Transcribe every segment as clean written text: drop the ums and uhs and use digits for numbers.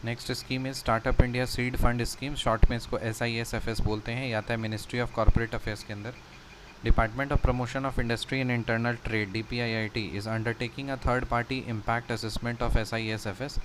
Next scheme is startup India seed fund scheme, short में इसको SISFS बोलते हैं, या आता है मिनिस्ट्री ऑफ कॉर्पोरेट अफेयर्स के अंदर। Department of promotion of industry and internal trade DPIIT is undertaking a third party impact assessment of SISFS.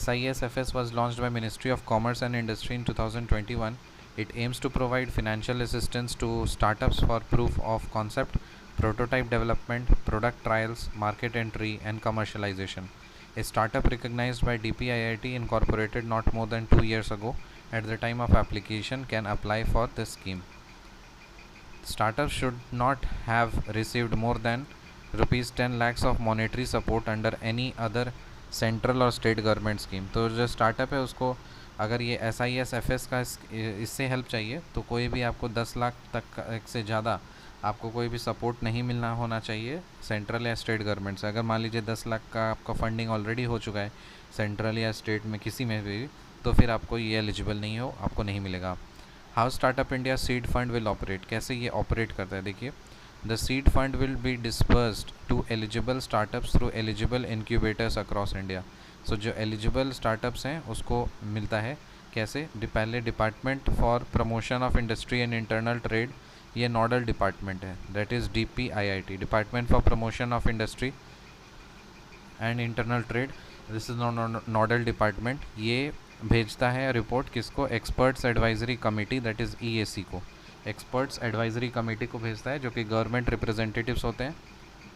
SISFS was launched by Ministry of Commerce and Industry in 2021. It aims to provide financial assistance to startups for proof of concept, prototype development, product trials, market entry, and commercialization. A startup recognized by DPIIT incorporated not more than 2 years ago at the time of application can apply for this scheme. Startups should not have received more than rupees 10 lakhs of monetary support under any other central और state government scheme. तो जो startup है उसको अगर ये SISFS का इससे help चाहिए तो कोई भी आपको 10 लाख तक से ज़्यादा आपको कोई भी सपोर्ट नहीं मिलना होना चाहिए सेंट्रल या स्टेट गवर्नमेंट से। अगर मान लीजिए 10 लाख का आपका फंडिंग ऑलरेडी हो चुका है सेंट्रल या स्टेट में किसी में भी, तो फिर आपको ये एलिजिबल नहीं हो, आपको नहीं मिलेगा। How startup India seed fund will operate, कैसे ये ऑपरेट करता है देखिए। The seed fund will be dispersed to eligible startups through eligible incubators across India. So जो eligible startups हैं उसको मिलता है कैसे, पहले department for promotion of industry and internal trade, ये नोडल डिपार्टमेंट है, that is DPIIT, department for promotion of industry and internal trade, this is nodal department. ये भेजता है रिपोर्ट किसको, experts advisory committee, that is EAC को, experts advisory committee को भेजता है, जो कि गवर्नमेंट रिप्रेजेंटेटिव्स होते हैं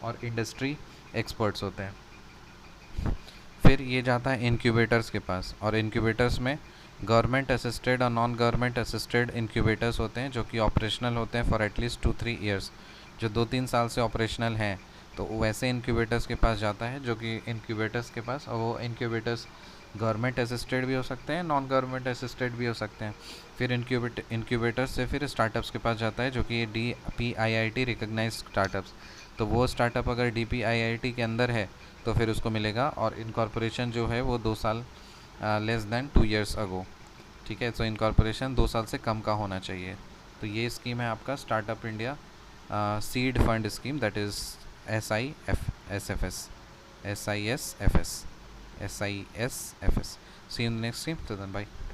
और इंडस्ट्री एक्सपर्ट्स होते हैं। फिर ये जाता है इनक्यूबेटर्स के पास, और इनक्यूबेटर्स में गवर्नमेंट असिस्टेड और नॉन गवर्नमेंट असिस्टेड इनक्यूबेटर्स होते हैं जो कि ऑपरेशनल होते हैं फॉर एटलीस्ट 2-3 ईयर्स, जो 2-3 साल से ऑपरेशनल हैं। तो वैसे इनक्यूबेटर्स के पास जाता है, जो कि इनक्यूबेटर्स के पास, और वो इनक्यूबेटर्स गवर्नमेंट असिस्टेड भी हो सकते हैं, नॉन गवर्नमेंट असिस्टेड भी हो सकते हैं। फिर इनक्यूबेटर्स से फिर स्टार्टअप्स के पास जाता है, जो कि DPIIT रिकग्नाइज स्टार्टअप्स। तो वो स्टार्टअप अगर DPIIT के अंदर है तो फिर उसको मिलेगा, और इनकॉर्पोरेशन जो है वो 2 साल लेस दैन 2 ईयर्स अगो, ठीक है। तो इनकॉर्पोरेशन 2 साल से कम का होना चाहिए। तो ये स्कीम है आपका startup India seed fund scheme, that is SISFS. SISFS. See you in the next stream. Till then, bye.